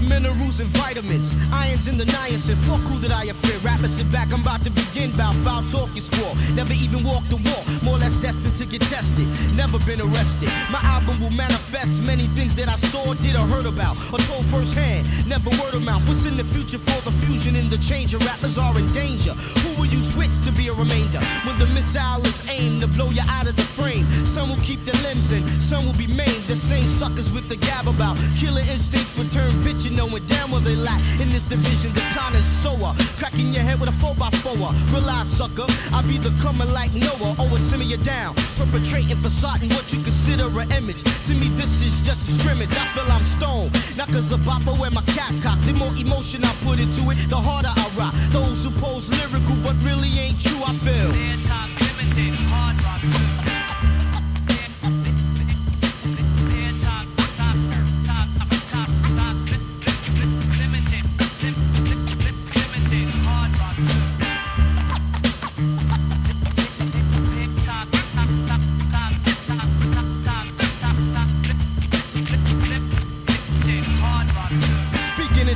minerals and vitamins, irons in the niacin. Fuck who that I fear. Rappers sit back, I'm about to begin. Bout foul talk you squall. Never even walked the wall. More or less destined to get tested. Never been arrested. My album will manifest many things that I saw, did, or heard about, or told firsthand. Never word of mouth. What's in the future for the fusion in the change? Rappers are in danger. Who will use wits to be a remainder? When the missile is aimed to blow you out of the frame. Some will keep their limbs in, some will be maimed. The same suckers with the gab about killer instincts return bitchin', knowing damn well they lack in this division. The connoisseur, cracking your head with a 4x4. Realize, sucker, I be the coming like Noah. Always simmer you down, perpetrating facading what you consider an image. To me, this is just a scrimmage. I feel I'm stoned, not cause a bopper wear my cap cock. The more emotion I put into it, the harder I rock. Those who pose lyrical but really ain't true, I feel. Hard rock too.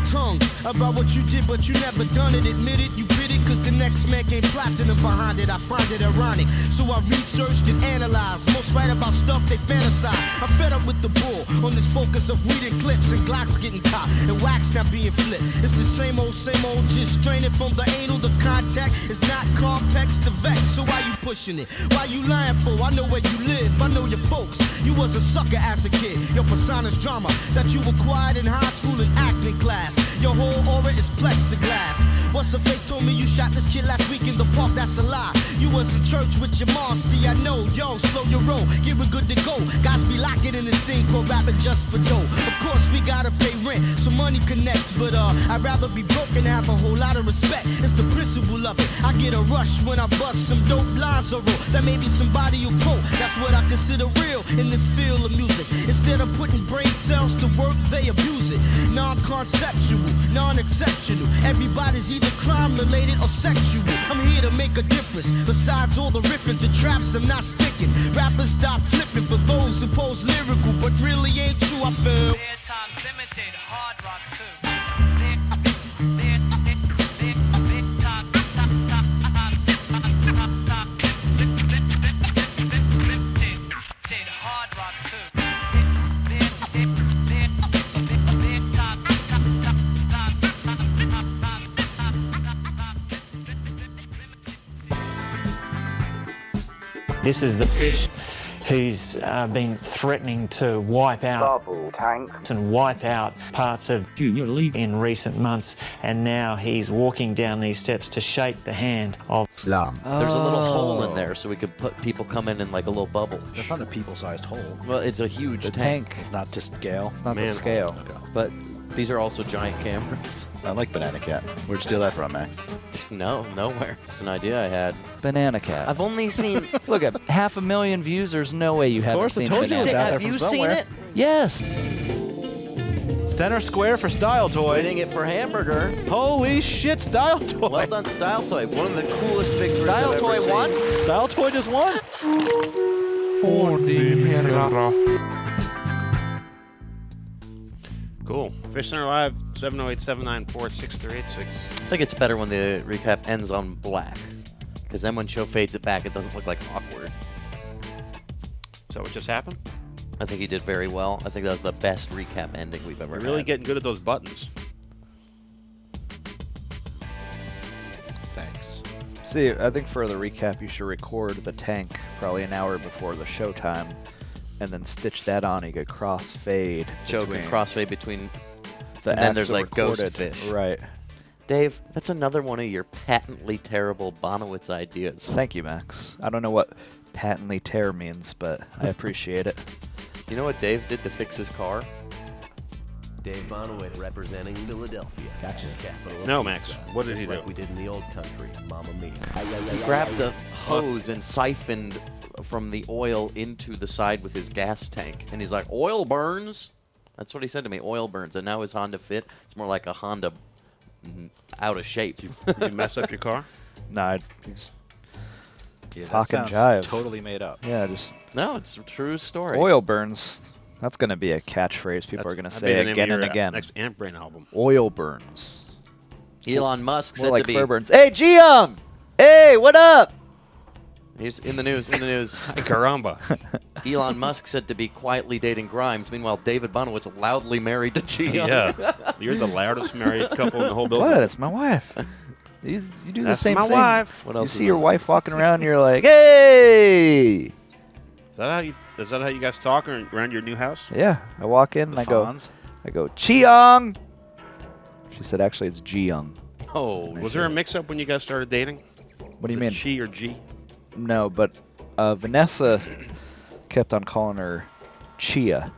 Tongues about what you did, but you never done it. Admit it, you bit it, cause the next man came platinum behind it. I find it ironic, so I researched and analyzed. Most write about stuff they fantasize. I'm fed up with the bull on this focus of weed and clips and Glocks getting caught and wax not being flipped. It's the same old, just straining from the anal. The contact is not complex to vex. So why you pushing it? Why you lying for? I know where you live, I know your folks. You was a sucker as a kid. Your persona's drama that you acquired in high school and acting class. Your whole aura is plexiglass. What's her face told me you shot this kid last week in the park? That's a lie. You was in church with your mom. See, I know. Yo, slow your roll. Get we good to go. Guys be locking in this thing called rapping just for dough. Of course, we gotta pay rent, so money connects. But I'd rather be broke and have a whole lot of respect. It's the principle of it. I get a rush when I bust some dope lines or roll. That maybe somebody will quote. That's what I consider real in this field of music. Instead of putting brain cells to work, they abuse it. Non-conceptual, non-exceptional. Everybody's either crime-related or sexual. I'm here to make a difference. Besides all the riffing to traps, I'm not sticking. Rappers stop flipping for those who pose lyrical, but really ain't true, I feel. Times limited, hard rocks too. This is the fish who's been threatening to wipe out and wipe out parts of in recent months, and now he's walking down these steps to shake the hand of Islam. There's a little hole in there, so we could put people come in like a little bubble. That's not a people-sized hole. Well, it's a huge tank. It's not to scale. It's not the scale. Okay. But these are also giant cameras. I like Banana Cat. Where'd you steal that from, Max? No, nowhere. It's an idea I had. Banana Cat. I've only seen... Look at 500,000 views. There's no way you haven't seen Banana Cat. Have you seen it? Yes. Center square for Style Toy. Winning it for Hamburger. Holy shit, Style Toy. Well done, Style Toy. One of the coolest victories Style I've Toy ever won? seen. Style Toy just won? Cool. Fishcenter Live, 708-794-6386. I think it's better when the recap ends on black. Because then when Choe fades it back, it doesn't look like awkward. Is that what just happened? I think he did very well. I think that was the best recap ending we've ever You're had. really getting good at those buttons. Thanks. See, I think for the recap, you should record the tank probably an hour before the showtime, and then stitch that on. You get crossfade. Choe can crossfade between... The and then there's like recorded. ghost fish. Right. Dave, that's another one of your patently terrible Bonowitz ideas. Thank you, Max. I don't know what patently tear means, but I appreciate it. You know what Dave did to fix his car? Dave Bonowitz representing Philadelphia. Gotcha. Capital No, of Max. pizza. What did Just he do? like we did in the old country. Mamma mia. He grabbed the hose and siphoned from the oil into the side with his gas tank. And he's like, oil burns. That's what he said to me, oil burns. And now his Honda Fit, it's more like a Honda out of shape. You mess up your car? Nah, he's Yeah, that talking sounds jive. totally made up. Yeah, just No, it's a true story. oil burns. That's going to be a catchphrase people are going to That'd be say the name of again and your, again. Next Ant Brain album. Oil burns. Elon Musk More said like to be. fur burns. Hey, Ji-young! Hey, what up? He's in the news. In the news. Caramba. Elon Musk said to be quietly dating Grimes. Meanwhile, David Bonowitz loudly married to Chia. Yeah. You're the loudest married couple in the whole building. What? It's my wife. You do That's the same my thing. wife. What You else see is your on? wife walking around, and you're like, hey! Is that how you guys talk around your new house? Yeah. I walk in, and I Fonz? go, Chi-young! She said, actually, it's Ji-young. Oh, Was there a mix-up when you guys started dating? What do you Was it mean? She or G? No, but Vanessa kept on calling her Chia.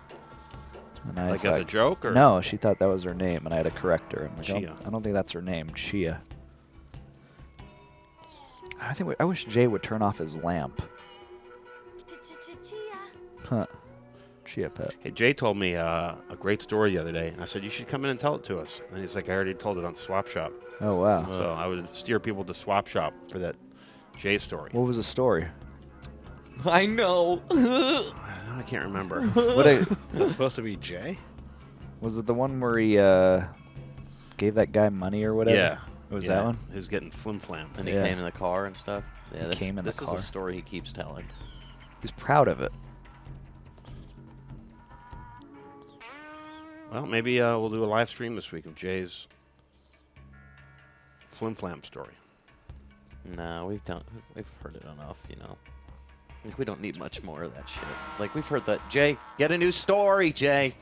And I was Like as a joke? Or? No, she thought that was her name, and I had to correct her. I'm like, Chia. I don't think that's her name, Chia. I wish Jay would turn off his lamp. Huh. Chia pet. Hey, Jay told me a great story the other day, and I said, you should come in and tell it to us. And he's like, I already told it on Swap Shop. Oh, wow. So I would steer people to Swap Shop for that Jay story. What was the story? I know. I can't remember. It's supposed to be Jay? Was it the one where he gave that guy money or whatever? Yeah. It was that one? He was getting flim-flam. And he Yeah. came in the car and stuff. Yeah, He came in the this is car. a story he keeps telling. He's proud of it. Well, maybe we'll do a live stream this week of Jay's flim-flam story. No, we've heard it enough, you know. Like, we don't need much more of that shit. Like, we've heard that. Jay, get a new story, Jay.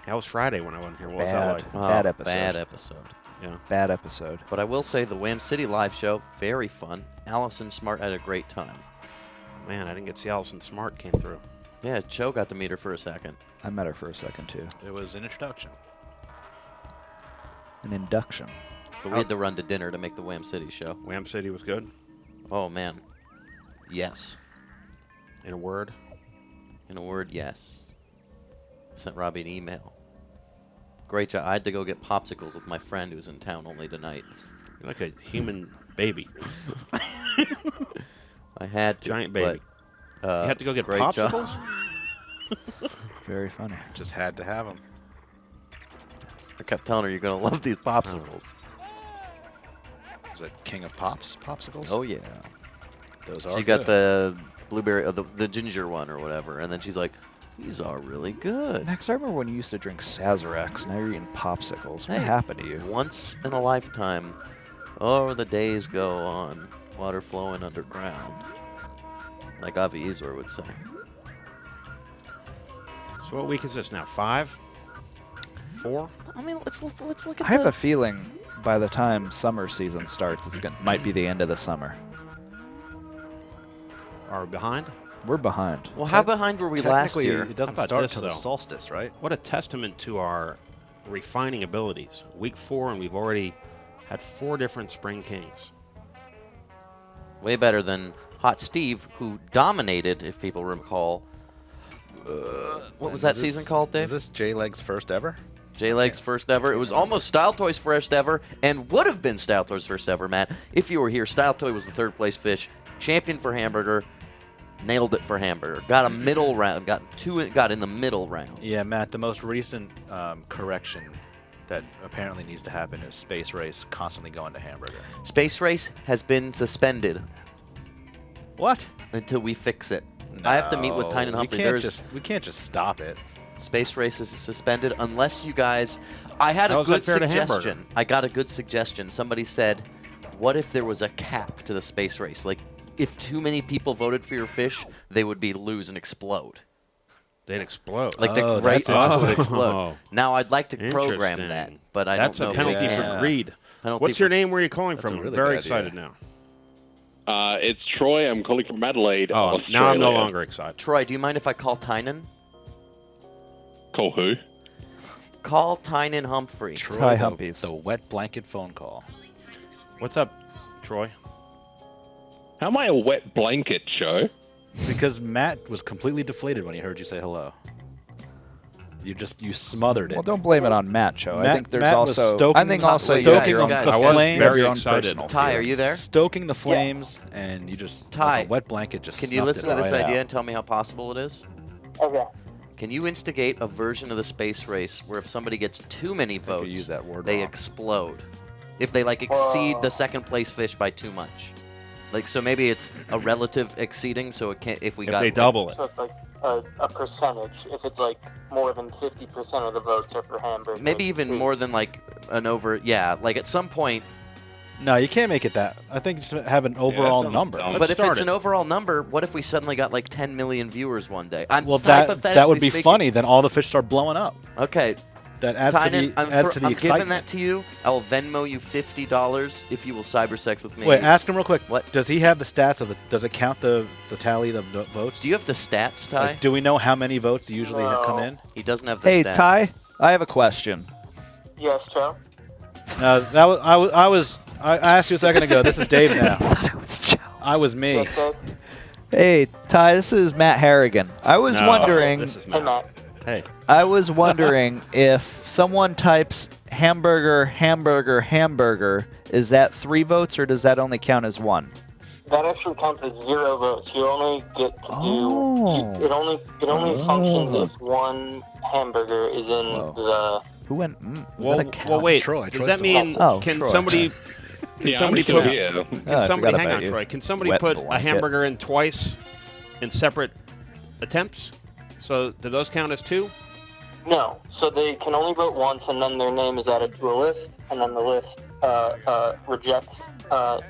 That was Friday when I wasn't here. What was that like? Bad episode. Bad episode. Yeah. Bad episode. But I will say the Wham City live show, very fun. Allison Smart had a great time. Man, I didn't get to see Allison Smart came through. Yeah, Choe got to meet her for a second. I met her for a second, too. It was an introduction. An induction. But we had to run to dinner to make the Wham City show. Wham City was good. Oh, man. Yes. In a word. In a word, yes. Sent Robbie an email. Great job. I had to go get popsicles with my friend who's in town only tonight. You're like a human baby. I had to. Giant baby. But, you had to go get great popsicles? job. Very funny. Just had to have them. I kept telling her, you're going to love these popsicles. Was it King of Pops popsicles? Oh, yeah. Those are She got good. the blueberry, the ginger one or whatever, and then she's like, these are really good. Max, I remember when you used to drink Sazeracs. Now you're eating popsicles. What Hey. happened to you? Once in a lifetime, oh, the days go on, water flowing underground, like Avi Isler would say. So what week is this now? 5? 4? I mean, let's look at I have a feeling by the time summer season starts, might be the end of the summer. Are we behind? We're behind. Well, how behind were we last Technically, year? it doesn't How about start this, until the though? solstice, right? What a testament to our refining abilities. Week 4, and we've already had 4 different Spring Kings. Way better than Hot Steve, who dominated, if people recall. What was that season called, Dave? Is this J-Leg's first ever? J-Leg's first ever. It was almost Style Toy's first ever, and would have been Style Toy's first ever, Matt. If you were here, Style Toy was the third place fish, champion for hamburger, nailed it for hamburger. Got a middle round, got in the middle round. Yeah, Matt, the most recent correction that apparently needs to happen is Space Race constantly going to hamburger. Space Race has been suspended What? until we fix it. I have to meet with Tynan Humphrey. We can't just stop it. Space Race is suspended unless you guys. I had How a is that good fair to Hamburger? suggestion. I got a good suggestion. Somebody said, "What if there was a cap to the Space Race? Like, if too many people voted for your fish, they would lose and explode. They'd explode. Like the Oh, great that's box would interesting. explode." Oh. Now I'd like to program Interesting. that, but I That's don't know. a penalty if we for can. greed. Penalty What's for- your name? Where are you calling That's from? a I'm really very good excited idea. now. It's Troy. I'm calling from Adelaide. Oh, now I'm no Australia. longer excited. Troy, do you mind if I call Tynan? Call who? Call Tynan Humphrey. Ty Humpies. The wet blanket phone call. What's up, Troy? How am I a wet blanket, Choe? Because Matt was completely deflated when he heard you say hello. You smothered it. Well, don't blame it on Matt, Choe. I think there's Matt was also. stoking I think the- also you stoking have your own, guys, I was flames, very your own excited. personal Ty, are you feelings. there? Stoking the flames, and you just Ty, like a wet blanket just. Can you snuffed listen it to this right idea out. and tell me how possible it is? Okay. Can you instigate a version of the space race where if somebody gets too many votes, use that word they wrong. explode? If they like exceed the second place fish by too much, like so maybe it's a relative exceeding. So it can't if we If got they double it. So it's like a percentage. If it's like more than 50% of the votes are for hamburger. maybe even more than like an over. Yeah, like at some point. No, you can't make it that. I think just have an overall number. But if it's an overall number, what if we suddenly got like 10 million viewers one day? Well, that would be funny. Then all the fish start blowing up. Okay. That adds to the I'm excitement. giving that to you. I will Venmo you $50 if you will cybersex with me. Wait, ask him real quick. What? Does he have the stats of the? Does it count the tally of the votes? Do you have the stats, Ty? Like, do we know how many votes usually come in? He doesn't have the Hey, stats. Ty, I have a question. Yes, Joe. That was I asked you a second ago. This is Dave now. I was me. Hey, Ty, this is Matt Harrigan. I was wondering. This is Hey, Matt. Hey. I was wondering if someone types hamburger, hamburger, hamburger, is that 3 votes or does that only count as 1? That actually counts as 0 votes. You only get to do. It only functions if one hamburger is in the. Who went? Well, wait. Does that mean can Troy. somebody? Can Yeah, somebody I'm still put? here. Can I somebody forgot hang about on, you. Troy? Can somebody Wet put a blanket. hamburger in twice, in separate attempts? So do those count as 2? No. So they can only vote once, and then their name is added to a list, and then the list rejects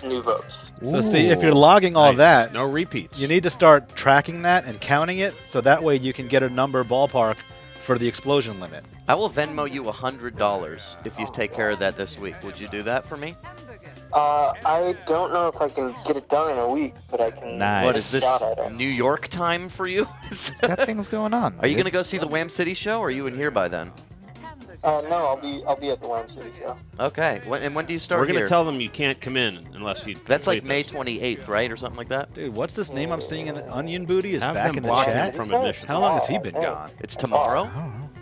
new votes. So see, if you're logging all Nice. that, No repeats. you need to start tracking that and counting it, so that way you can get a number ballpark for the explosion limit. I will Venmo you $100 if you take care of that this week. Would you do that for me? I don't know if I can get it done in a week, but I can. Nice. What is this? Shot at it. New York time for you? Got things going on. Are you dude. gonna go see the Wham City show? Or are you in here by then? No, I'll be at the Wham City show. Okay. When do you start? We're gonna here? tell them you can't come in unless you. That's like complete May this. 28th, right, or something like that. Dude, what's this name I'm seeing in the Onion Booty is Have back them in the block him chat? from admission. How long has he been gone? It's tomorrow.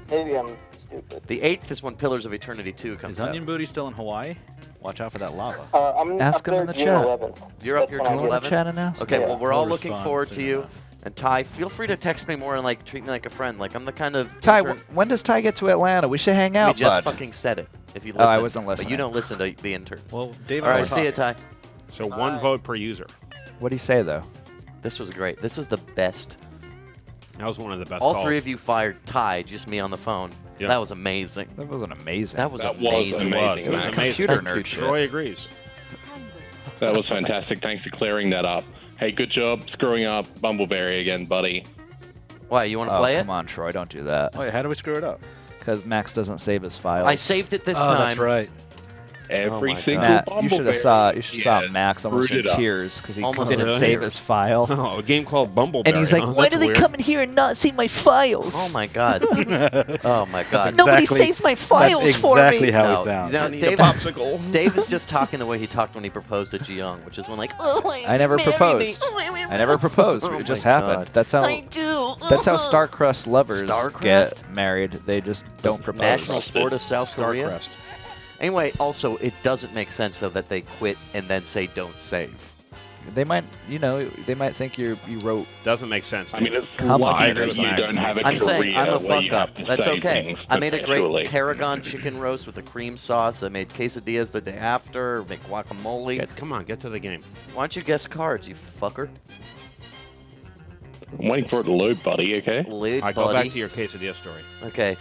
Maybe I'm stupid. The 8th is when Pillars of Eternity 2 comes Is out. Onion Booty still in Hawaii? Watch out for that lava. I'm Ask up him there in the June chat. 11th. You're up That's here when I June get- 11th? Chat and ask. Okay, Yeah. well, we're all We'll looking respond forward soon to you. enough. And Ty, feel free to text me more and like treat me like a friend. Like I'm the kind of Ty, intern- when does Ty get to Atlanta? We should hang we out, just bud. fucking said it. If you Oh, listen, I wasn't But you listening. don't listen to the interns. Well, David, all right, see you, Ty. So 1 vote per user. What do you say though? This was great. This was the best. That was one of the best. All calls. 3 of you fired Ty, just me on the phone. Yeah. That was amazing. That wasn't amazing. That was That was amazing. amazing. It was Max. amazing. Computer nerd shit. Troy agrees. That was fantastic. Thanks for clearing that up. Hey, good job screwing up Bumbleberry again, buddy. Why, you want to Oh, play it? come on, Troy, don't do that. Wait, how do we screw it up? Because Max doesn't save his files. I saved it this Oh, time. that's right. Every my single Matt, Bumbleberry. you should have saw Yeah, Max almost screwed in it up. tears because he Almost didn't in save tears. his file. Oh, a game called Bumbleberry. And he's like, huh? "Why That's do they weird. come in here and not see my files? Oh my god. Oh my god. Nobody saved my files That's for me." exactly how No, he sounds. no, I need Dave, a popsicle. Dave is just talking the way he talked when he proposed to Jiyoung, which is when like, I never proposed. I never proposed. Oh It just my happened. God. That's how. do. That's how Starcrust lovers Starcraft? get married. They just don't propose. National sport of South Korea. Starcrest. Anyway, also it doesn't make sense though that they quit and then say don't save. They might, they might think you wrote. Doesn't make sense. I mean, it's Come on, live Max. that you don't have a I'm saying career I'm a where you fuck up. have to That's say okay. things I made a great perpetually. tarragon chicken roast with a cream sauce. I made quesadillas the day after. Make guacamole. Come on, get to the game. Why don't you guess cards, you fucker? I'm waiting for it to load, buddy, okay? Lid, I go buddy. back to your quesadilla story. Okay.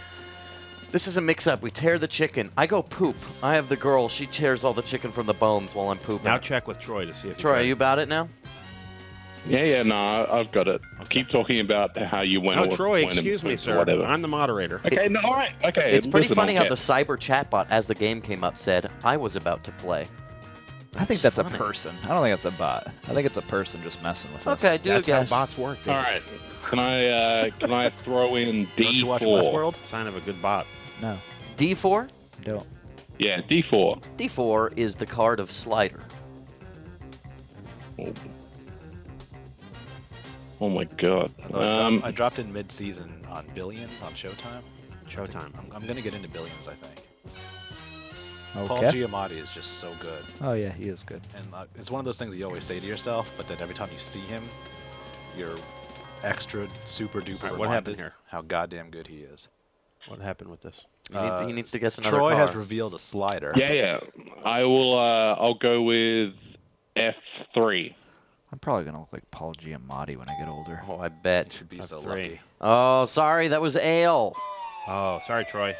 This is a mix-up. We tear the chicken. I go poop. I have the girl. She tears all the chicken from the bones while I'm pooping. Now check with Troy to see if. Troy, are you about it now? Yeah, no, I've got it. Keep talking about how you went. No, or Troy, went excuse me, or sir. whatever. I'm the moderator. Okay, no, all right, okay. It's pretty listen, funny I'll how the get- cyber chatbot, as the game came up, said, I was about to play. I think that's funny. a person. I don't think it's a bot. I think it's a person just messing with us. Okay, do That's a how guess. bots work. All right. Can I throw in D4? Don't you watch Westworld? Sign of a good bot. No, D4? don't. Yeah, D4. D4 is the card of Slider. Oh my god. I dropped in mid-season on Billions on Showtime. Choe time. I'm gonna get into billions, I think. Paul Okay. Giamatti is just so good. Oh yeah, he is good. And it's one of those things you always say to yourself, but then every time you see him, you're extra super duper What reminded happened here? how goddamn good he is. What happened with this? He needs to guess another Troy car. has revealed a slider. Yeah. I will. I'll go with F3. I'm probably gonna look like Paul Giamatti when I get older. Oh, I bet. Should be so F3. lucky. Oh, sorry, that was Ale. Oh, sorry, Troy.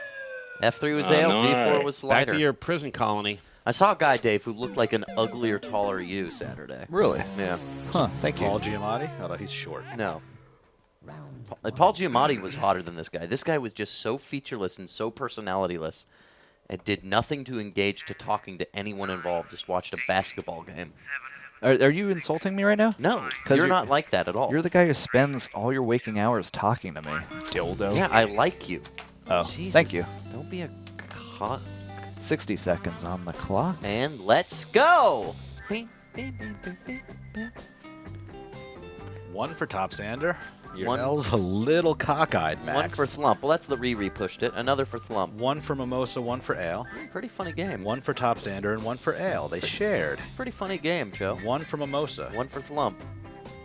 F3 was Ale, no. D4 was slider. Back to your prison colony. I saw a guy, Dave, who looked like an uglier, taller you Saturday. Really? Yeah. Huh? Thank you. Paul Giamatti? Although he's short. No. Paul Giamatti was hotter than this guy. This guy was just so featureless and so personalityless and did nothing to engage to talking to anyone involved. Just watched a basketball game. Are you insulting me right now? No, 'Cause you're not like that at all. You're the guy who spends all your waking hours talking to me. Dildo. Yeah, I like you. Oh, Jesus, thank you. Don't be a cock. 60 seconds on the clock. And let's go. One for Top Sander. Your One- L's a little cockeyed, Max. One for Thlump. Well, that's the pushed it. Another for Thlump. One for Mimosa, one for Ale. Pretty funny game. One for Top Sander and one for Ale. They shared. Pretty funny game, Joe. One for Mimosa. One for Thlump.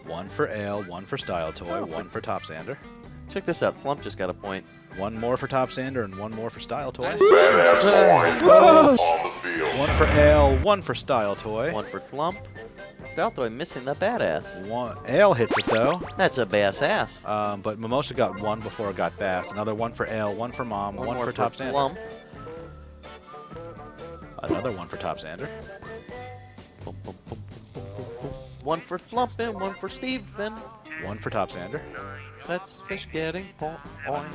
One for Ale, one for Style Toy, one for Top Sander. Check this out. Thlump just got a point. One more for Top Sander and one more for Style Toy. On the field. One for Ale, one for Style Toy. One for Thlump. Style Toy missing that badass. One Ale hits it though. That's a bass ass. But Mimosa got one before it got bashed. Another one for Ale, one for Mom, one more for Top Sander. Thlump. Another one for Top Sander. One for Thlump and one for Steven. One for Top Sander. That's fish getting points.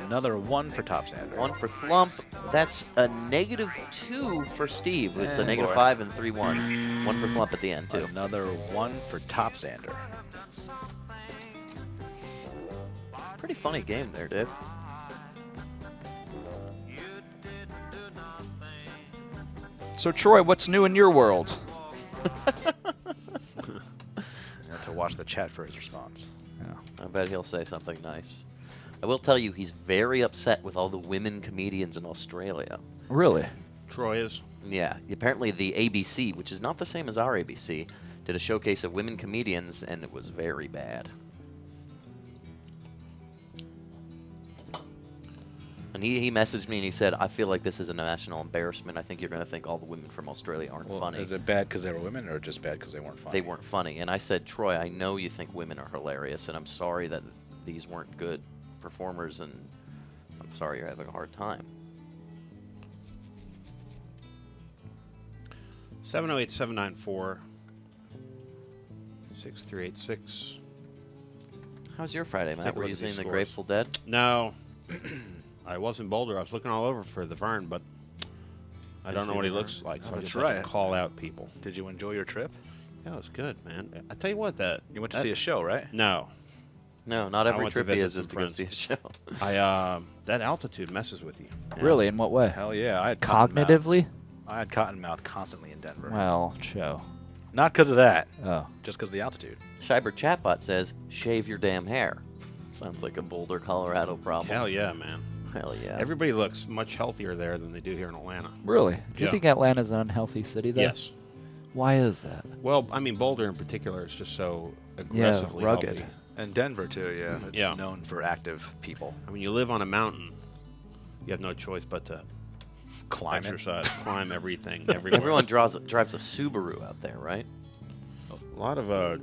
Another one for Top Sander. One for Thlump. That's a -2 for Steve. It's a Eh, boy. -5 and 3 ones. One for Thlump at the end, too. Another one for Top Sander. Pretty funny game there, Dave. So Troy, what's new in your world? You have to watch the chat for his response. I bet he'll say something nice. I will tell you, he's very upset with all the women comedians in Australia. Really? Troy is. Yeah, apparently the ABC, which is not the same as our ABC, did a showcase of women comedians, and it was very bad. And he messaged me and he said, I feel like this is a national embarrassment. I think you're going to think all the women from Australia aren't funny. Is it bad because they were women or just bad because they weren't funny? They weren't funny. And I said, Troy, I know you think women are hilarious, and I'm sorry that these weren't good performers, and I'm sorry you're having a hard time. 708-794-6386. How's your Friday, Take Matt? a Were look you at seeing these the scores. Grateful Dead? No. I was in Boulder. I was looking all over for the Vern, but I don't know what he looks like, so I just have to call out people. Did you enjoy your trip? Yeah, it was good, man. I tell you what, You went to see a show, right? No. No, not I every went to trip he visit has some is to go friends. see a show. That altitude messes with you. Really? In what way? Hell yeah. I had Cognitively? I had cottonmouth constantly in Denver. Well, Choe. Not because of that. Oh. Just because of the altitude. Scheiber Chatbot says, shave your damn hair. Sounds like a Boulder, Colorado problem. Hell yeah, man. Hell yeah. Everybody looks much healthier there than they do here in Atlanta. Really? Do you Yeah. think Atlanta's an unhealthy city, though? Yes. Why is that? Well, I mean, Boulder in particular is just so aggressively rugged. healthy. And Denver, too, yeah. It's Yeah. known for active people. I mean, you live on a mountain. You have no choice but to Climb it. exercise, climb everything, everywhere. Everyone drives a Subaru out there, right? A lot of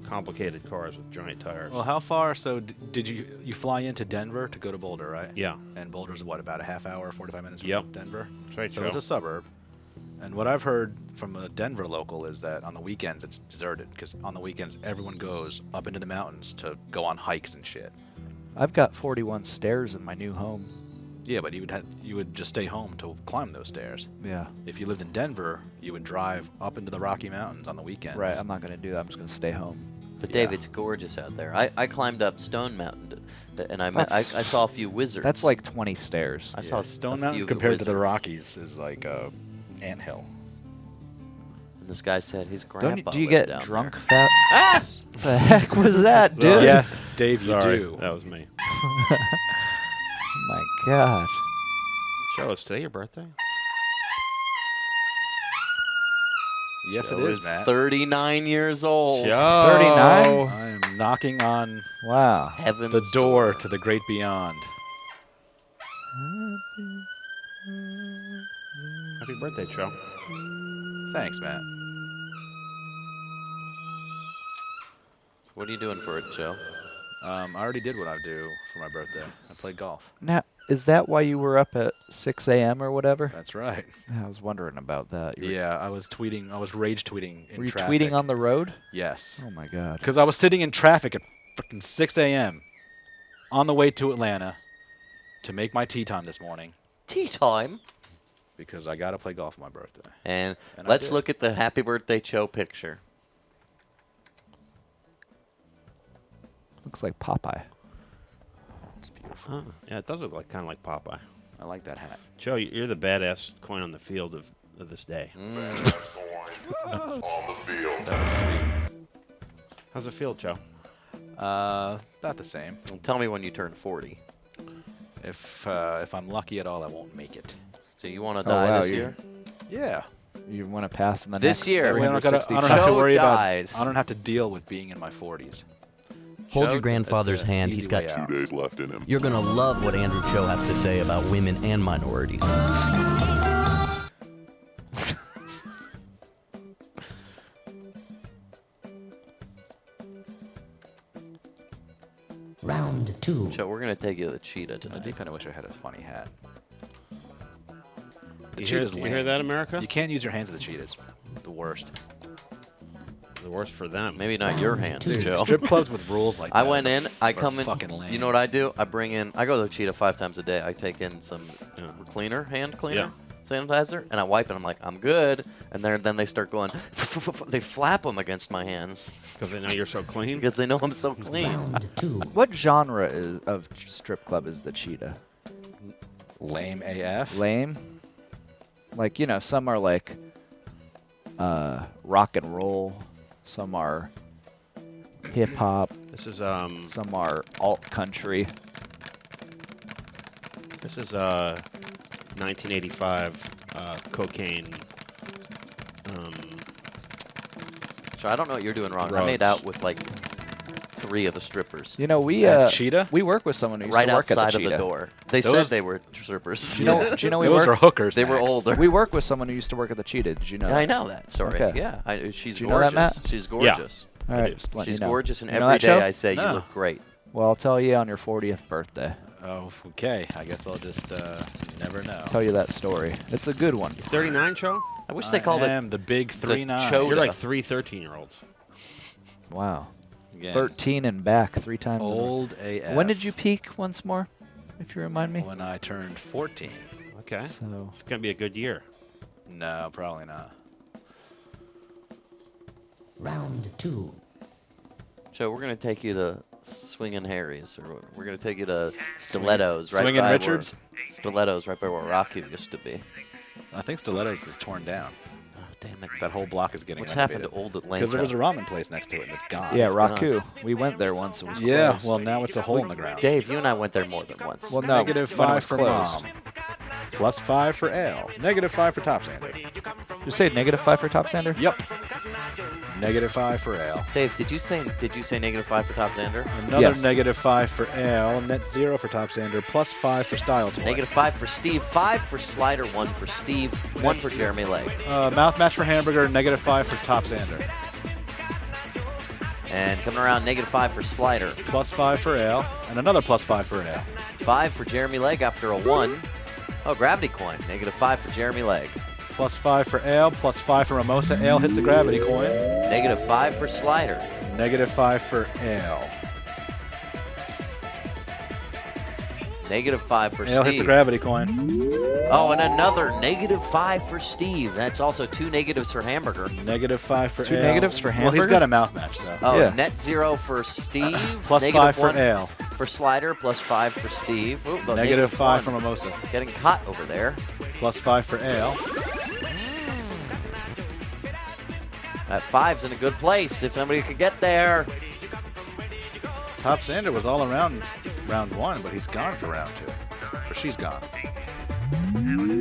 complicated cars with giant tires. Well, how far? So did you fly into Denver to go to Boulder, right? Yeah. And Boulder's what, about a half hour, 45 minutes from Yep. Denver? That's right, So Joe. it's a suburb. And what I've heard from a Denver local is that on the weekends it's deserted because on the weekends everyone goes up into the mountains to go on hikes and shit. I've got 41 stairs in my new home. Yeah, but you would just stay home to climb those stairs. Yeah. If you lived in Denver, you would drive up into the Rocky Mountains on the weekends. Right, I'm not going to do that. I'm just going to stay home. But Dave, it's gorgeous out there. I climbed up Stone Mountain, and I saw a few wizards. That's like 20 stairs. I saw Stone a Mountain few compared to the wizards. Rockies is like a anthill. And this guy said his grandpa Do you lived get down drunk there. fat? Ah! The heck was that, dude? Yes, Dave, you Sorry, do. that was me. My God. Joe, it's today your birthday? Yes, Joe it is, Matt. 39 years old. Joe. 39? I am knocking on Heaven's the door to the great beyond. Happy birthday, Joe. Thanks, Matt. What are you doing for it, Joe? I already did what I do for my birthday. I played golf. Now, is that why you were up at 6 a.m. or whatever? That's right. I was wondering about that. Yeah, I was tweeting. I was rage tweeting in Were you traffic. tweeting on the road? Yes. Oh, my God. Because I was sitting in traffic at freaking 6 a.m. on the way to Atlanta to make my tea time this morning. Tea time? Because I got to play golf on my birthday. And I let's did. look at the happy birthday Joe picture. Looks like Popeye. It's beautiful. Huh. Yeah, it does look like kind of like Popeye. I like that hat. Joe, you're the badass coin on the field of this day. Badass coin on the field. That was sweet. How's it feel, Joe? About the same. Tell me when you turn 40. If I'm lucky at all, I won't make it. So you want to die this year? Yeah. You want to pass in the This next year. I don't 365 have to Joe worry dies. about. I don't have to deal with being in my 40s. Hold Joe, your grandfather's that's the hand. He's easy got way out. 2 days left in him. You're gonna love what Andrew Choe has to say about women and minorities. Round 2. Joe, we're going to take you to the cheetah I tonight. do kind of wish I had a funny hat. The You cheetah's hear lame. that, America? You can't use your hands at the cheetah. It's the worst. The worst for them. Maybe not your hands, Dude, Joe. strip clubs with rules like that. I went in, I are come in, fucking lame. you know what I do? I go to the cheetah 5 times a day. I take in some cleaner, hand cleaner, sanitizer, and I wipe it. I'm like, I'm good. And then they start going, they flap them against my hands. Because they know you're so clean? Because they know I'm so clean. What genre of strip club is the cheetah? Lame AF. Lame? Like, you know, some are like rock and roll. Some are hip hop. This is Some are alt country. This is 1985 cocaine. So I don't know what you're doing wrong. I made out with like 3 of the strippers. You know, we cheetah. we work with someone who used Right to work outside at the of cheetah. the door. They said Those- they were strippers. Do you know we Those work? are hookers. They were Max. older. We work with someone who used to work at the cheetah. Did you know? I that? know that. Sorry. Okay. Yeah. She's Do you know gorgeous. that, Matt? She's gorgeous. All right, just letting She's you know. gorgeous, and You know every that, day Joe? I say, you No. look great. Well, I'll tell you on your 40th birthday. Oh, okay. I guess I'll just never know. Tell you that story. It's a good one. 39, Joe? I wish they called I it am the big 3-9. Choe. You're like 3 13-year-olds. Wow. Again, 13 and back 3 times. in a row. Old AF. When did you peak once more, if you remind me? When I turned 14. Okay. So It's going to be a good year. No, probably not. Round 2. Joe, we're going to take you to Swingin' Harry's, or we're going to take you to Stilettos. right Swingin' by Richards? Where, Stilettos, right by where Rocky used to be. I think Stilettos is torn down. Oh, damn it. That whole block is getting What's happened to renovated. Old Atlanta? Because there was a ramen place next to it and it's gone. yeah, it's Raku. We went there once. It was Yeah, closed. well, now it's a hole in the ground. Dave, you and I went there more than once. Well, no, Negative when it 5 was for closed. mom. Plus 5 for ale. Negative 5 for top sander. You say -5 for top sander? Yep. Negative 5 for ale. Dave, did you say -5 for Top Xander? Another Yes. negative 5 for ale. Net 0 for top sander. Plus 5 for style toy. -5 for Steve, 5 for Slider, 1 for Steve, 1 for Jeremy Legg. Mouth match for hamburger. Negative 5 for top sander. And coming around, -5 for Slider. Plus 5 for ale. And another plus 5 for ale. 5 for Jeremy Legg after a 1. Oh, gravity coin. -5 for Jeremy Legg. Plus 5 for ale. Plus 5 for mimosa. Ale hits the gravity coin. -5 for Slider. Negative 5 for ale. -5 for Ale hits the Steve. gravity coin. Oh, and another -5 for Steve. That's also 2 negatives for Hamburger. Negative 5 for 2 ale. negatives for Well, hamburger? he's got a mouth match, so. Oh, Yeah. net 0 for Steve. Plus 5 for -1 ale. for Slider, plus 5 for Steve. Ooh, but Negative 5 for 1. mimosa. Getting caught over there. Plus 5 for ale. That 5's in a good place if somebody could get there. Top sander was all around round 1, but he's gone for round 2. For she's gone.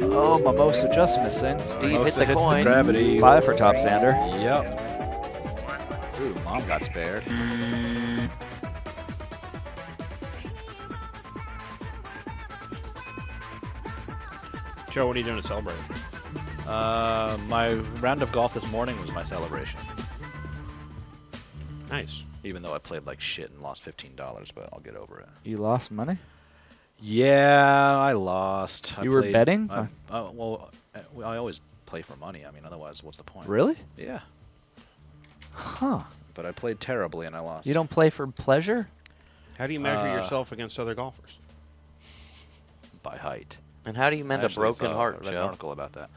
Oh, Mimosa just missing. Steve Mimosa hit the hits coin. gravity. 5 for Top Sander. Yep. Ooh, Mom got spared. Joe, what are you doing to celebrate? My round of golf this morning was my celebration. Nice. Even though I played like shit and lost $15, but I'll get over it. You lost money? Yeah, I lost. You were betting? Well, I always play for money. I mean, otherwise, what's the point? Really? Yeah. Huh. But I played terribly and I lost. You don't play for pleasure? How do you measure yourself against other golfers? By height. And how do you mend a broken heart, I read an Joe? article about that.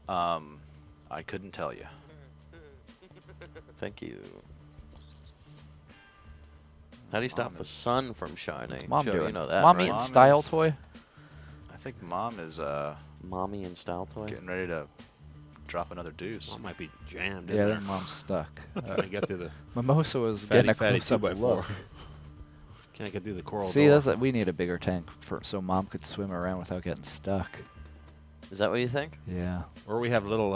I couldn't tell you. Thank you. How do you stop the sun from shining? What's Mom Joe, doing? you know Is that, Mommy right? in style toy? I think Mom is Mommy in style toy? getting ready to drop another deuce. Mom might be jammed. Yeah, in that Mom's stuck. Can't get through the Mimosa was fatty, getting a fatty close-up 2x4. look. Can't get through the coral. See, door. we need a bigger tank so Mom could swim around without getting stuck. Is that what you think? Yeah. Or we have little.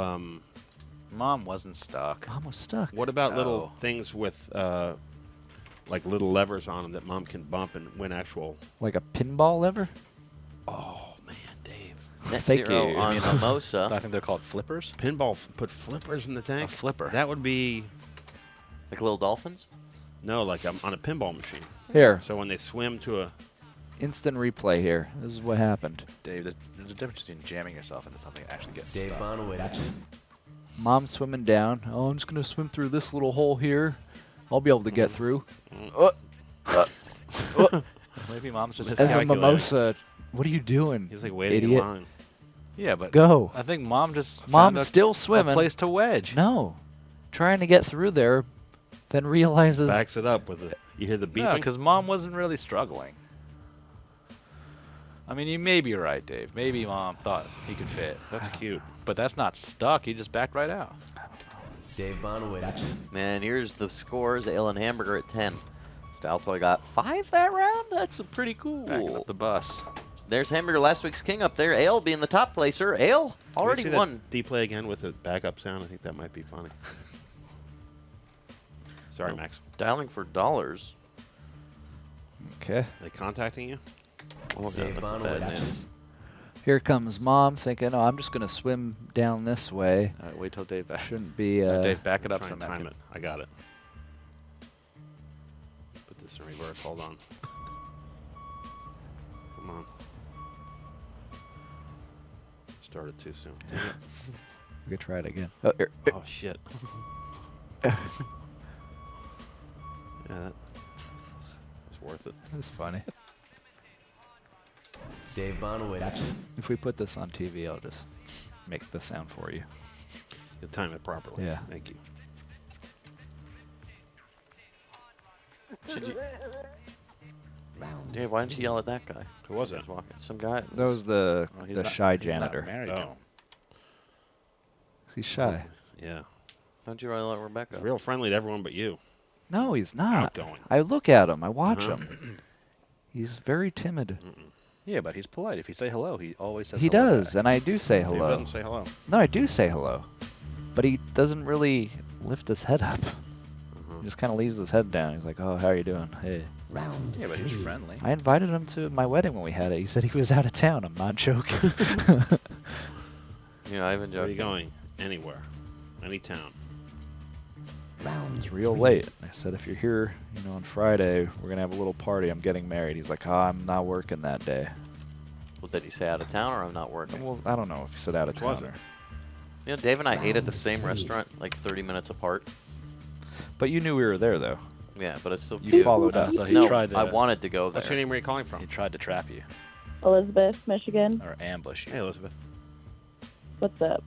Mom wasn't stuck. Mom was stuck. What about No. little things with like little levers on them that Mom can bump and win actual? Like a pinball lever? Oh man, Dave. Net Thank zero you. on Mimosa. I think they're called flippers. Pinball put flippers in the tank. A flipper. That would be Like little dolphins? no, like on a pinball machine. Here. So when they swim to a Instant replay here. This is what happened. Dave, there's a difference between jamming yourself into something and actually getting Dave stuck. Bonowitz. Mom's swimming down. Oh, I'm just going to swim through this little hole here. I'll be able to get through. Maybe Mom's just And then calculating. Mimosa, what are you doing? he's like waiting Idiot. in line. Yeah, but Go. I think Mom just Mom's found still swimming. a place to wedge. No. Trying to get through there, then realizes... Backs it up with a. You hear the beeping. No, because Mom wasn't really struggling. I mean, you may be right, Dave. Maybe Mom thought he could fit. That's cute. But that's not stuck. He just backed right out. Dave Bonowitz. Man, here's the scores. Ale and Hamburger at 10. Style toy got 5 that round? That's pretty cool. Backing up the bus. There's Hamburger, last week's king up there. Ale being the top placer. Ale already Can we see won. that D-play again with a backup sound. I think that might be funny. Sorry, Oh. Max. Dialing for dollars. Okay. They contacting you? Oh, Dave that's Bonowitz. bad news. Here comes Mom thinking, oh, I'm just going to swim down this way. All right, wait till Dave back. Shouldn't be... Dave, back it up Try so and Matt time can- it. I got it. Put this in reverse. Hold on. Come on. Started too soon. Dang it. We could try it again. Oh shit. Yeah, that was worth it. That's funny. Dave Bonowitz. If we put this on TV, I'll just make the sound for you. You time it properly. Yeah. Thank you. Should you... Dave, why didn't you yell at that guy? Who was that? Walking. Some guy. That was the he's the not- shy he's not janitor. married to him. He's shy. Yeah. How'd you yell at Rebecca? He's real friendly to everyone but you. No, he's not. Outgoing. I look at him. I watch Uh-huh. him. He's very timid. Yeah, but he's polite. If you say hello, he always says He hello does, back. and I do say Dave hello. doesn't say hello. No, I do say hello. But he doesn't really lift his head up. He just kind of leaves his head down. He's like, oh, how are you doing? Hey. Round Yeah, but he's two. friendly. I invited him to my wedding when we had it. He said he was out of town. I'm not joking. You're not even Where are you joking. going? Anywhere. Any town. Round It's real late. I said, if you're here, on Friday, we're going to have a little party. I'm getting married. He's like, oh, I'm not working that day. Well, did he say out of town or I'm not working? Well, I don't know if he said out of Which was town. it? You know, Dave and I ate at the same restaurant, like 30 minutes apart. But you knew we were there, though. Yeah, but it's still You cute. followed us. So he No, tried to. I wanted to go there. What's your name? Where are you calling from? He tried to trap you Elizabeth, Michigan. or ambush you. Hey, Elizabeth. What's up?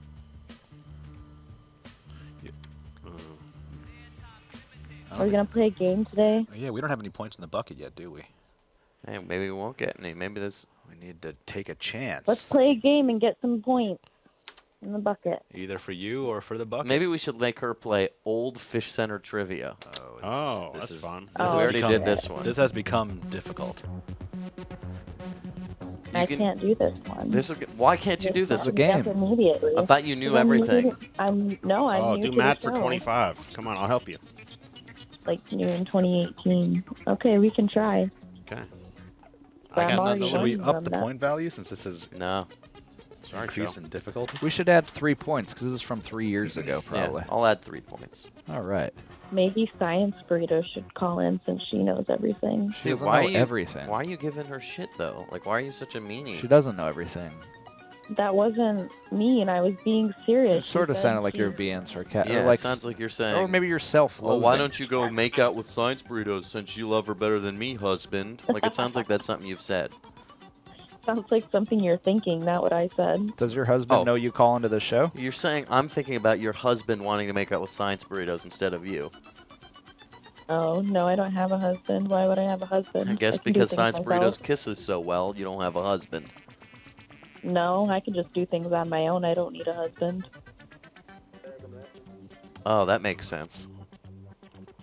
Are we gonna play a game today? Yeah, we don't have any points in the bucket yet, do we? Hey, maybe we won't get any. Maybe this. We need to take a chance. Let's play a game and get some points in the bucket. Either for you or for the bucket. Maybe we should make her play old Fishcenter trivia. Oh, this that's is- fun. We already did this one. This has become difficult. I can't do this one. Why can't you do this? Immediately. I thought you knew 'Cause everything. I'm new do to math the for show. 25. Come on, I'll help you. Like new in 2018. Okay, we can try. Okay. But I'm already Should we learning up from the that. point value since this is Sorry, increase Joe. in difficulty? We should add 3 points because this is from 3 years ago, probably. Yeah, I'll add 3 points. All right. Maybe Science Burrito should call in since she knows everything. She doesn't know everything. Why are you giving her shit though? Like, why are you such a meanie? She doesn't know everything. That wasn't mean. I was being serious. It sort of She sounded said like you were she- being sarcastic. Yeah, like, it sounds like you're saying. Or maybe you're self-loathing. Oh, why don't you go make out with Science Burritos since you love her better than me, husband? Like, it sounds like that's something you've said. Sounds like something you're thinking, not what I said. Does your husband know you call into the show? You're saying I'm thinking about your husband wanting to make out with Science Burritos instead of you. Oh, no, I don't have a husband. Why would I have a husband? I guess can do because things Science myself. Burritos kisses so well, you don't have a husband. No, I can just do things on my own. I don't need a husband. Oh, that makes sense.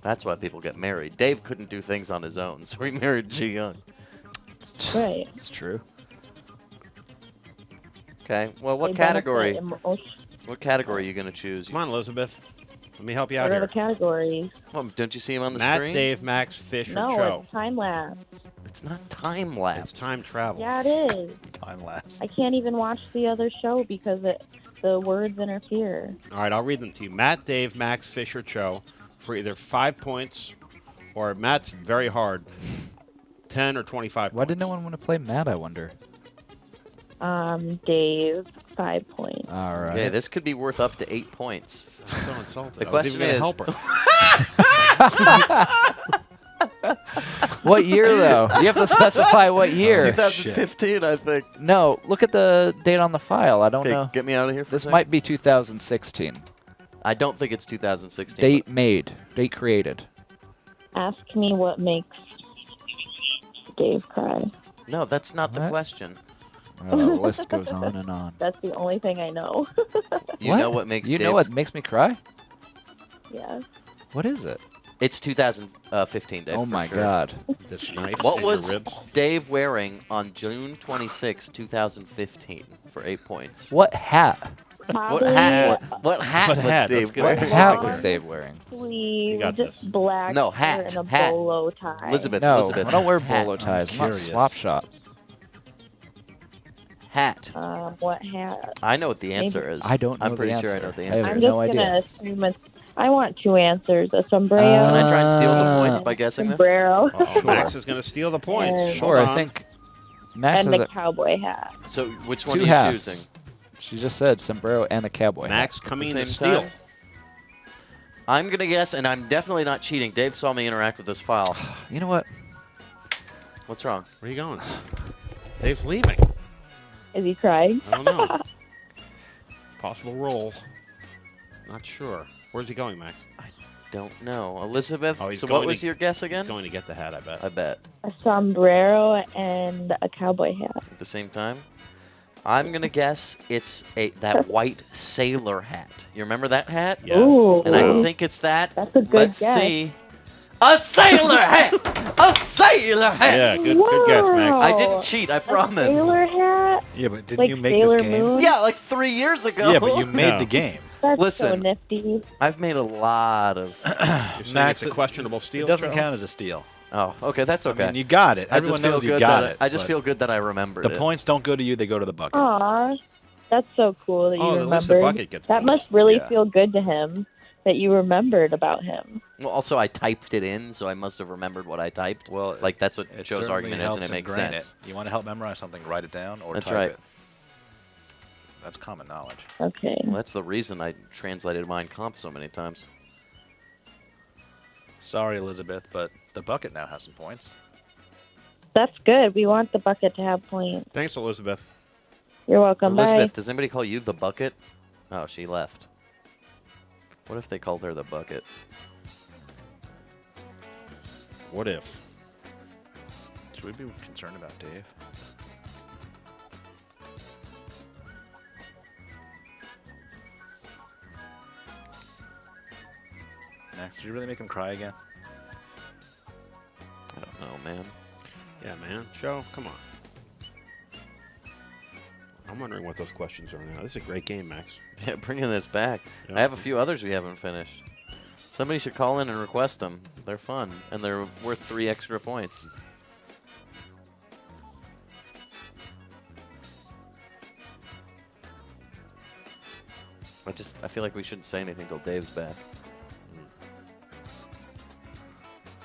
That's why people get married. Dave couldn't do things on his own, so he married Ji Young. Right. It's true. Okay. Well, what They benefit category? emotion- What category are you gonna choose? Come on, Elizabeth. Let me help you out What are here. the categories? Well, don't you see him on the Matt, screen? Dave, Max, Fish, or No, Choe. it's time lapse. It's not time lapse. It's time travel. Yeah, it is. Time lapse. I can't even watch the other show because the words interfere. All right, I'll read them to you. Matt, Dave, Max, Fish, or Choe for either 5 points, or Matt's very hard, 10 or 25 Why did no one want to play Matt, I wonder? Dave, 5 points. All right. Okay, this could be worth up to 8 points. I'm so insulted. The I was question even is, gonna help her. What year, though? You have to specify what year. 2015, I think. No, look at the date on the file. I don't Okay, know. get me out of here for a This second. might be 2016. I don't think it's 2016. Date made. Date created. Ask me what makes Dave cry. No, that's not the What? question. Oh, the list goes on and on. That's the only thing I know. You know what makes You Dave... know what makes me cry? Yeah. What is it? It's 2015, Dave. Oh for my sure. God. This knife What in your was ribs. Dave wearing on June 26, 2015 for 8 points? What hat? What hat? What hat What was hat? Dave Let's get wearing? What specific hat was here. Dave wearing? Sleeve, got this. black No, shirt hat, and a hat. bolo tie. Elizabeth, No, Elizabeth. I don't wear hat. bolo ties. I'm not curious. slop shop. Hat. What hat? I know what the answer Maybe- is. I don't know I'm the pretty sure I answer. know the I have answer. I'm no just idea. gonna assume it's. I want 2 answers: a sombrero. Can I try and steal the points by guessing this? sombrero, Uh-oh, Max is going to steal the points. And- Sure, Hold I on. think Max and has the a, cowboy hat. So which one 2 are you hats. choosing? She just said sombrero and a cowboy Max hat. coming The in to same steal. time? I'm going to guess, and I'm definitely not cheating. Dave saw me interact with this file. You know what? What's wrong? Where are you going? Dave's leaving. Is he crying? I don't know. Possible roll. Not sure. Where's he going, Max? Don't know. Elizabeth, Oh, he's so going what was to- your guess again? He's going to get the hat, I bet. I bet. A sombrero and a cowboy hat. At the same time? I'm going to guess it's that white sailor hat. You remember that hat? Yes. Ooh. And I think it's that. That's a good Let's guess. see. A sailor hat! A sailor hat! Yeah, good guess, Max. I didn't cheat, I promise. Sailor hat? Yeah, but didn't Like you make Sailor this game? Moon? Yeah, like 3 years ago. Yeah, but you made No. the game. That's so Listen. nifty. I've made a lot of... You're saying Max, it's a questionable steal. It doesn't Joe? count as a steal. Oh, okay, that's okay. I mean, you got it. I just Everyone feel knows you good got that it. I just but feel good that I remembered the it. points don't go to you; they go to the bucket. Aw, that's so cool that you Oh, at least the remembered. bucket gets That points. must really Yeah. feel good to him that you remembered about him. Well, also, I typed it in, so I must have remembered what I typed. Well, like, that's what It Joe's certainly argument is, and helps it makes ingrain sense. It. You want to help memorize something, write it down or That's type right. it. That's common knowledge. Okay. Well, that's the reason I translated Mein Kampf so many times. Sorry, Elizabeth, but the bucket now has some points. That's good. We want the bucket to have points. Thanks, Elizabeth. You're welcome. Elizabeth, Bye. does anybody call you the bucket? Oh, she left. What if they called her the bucket? What if? Should we be concerned about Dave? Max, did you really make him cry again? I don't know, man. Yeah, man. Joe, come on. I'm wondering what those questions are now. This is a great game, Max. Yeah, bringing this back. Yeah. I have a few others we haven't finished. Somebody should call in and request them. They're fun, and they're worth 3 extra points. I feel like we shouldn't say anything till Dave's back.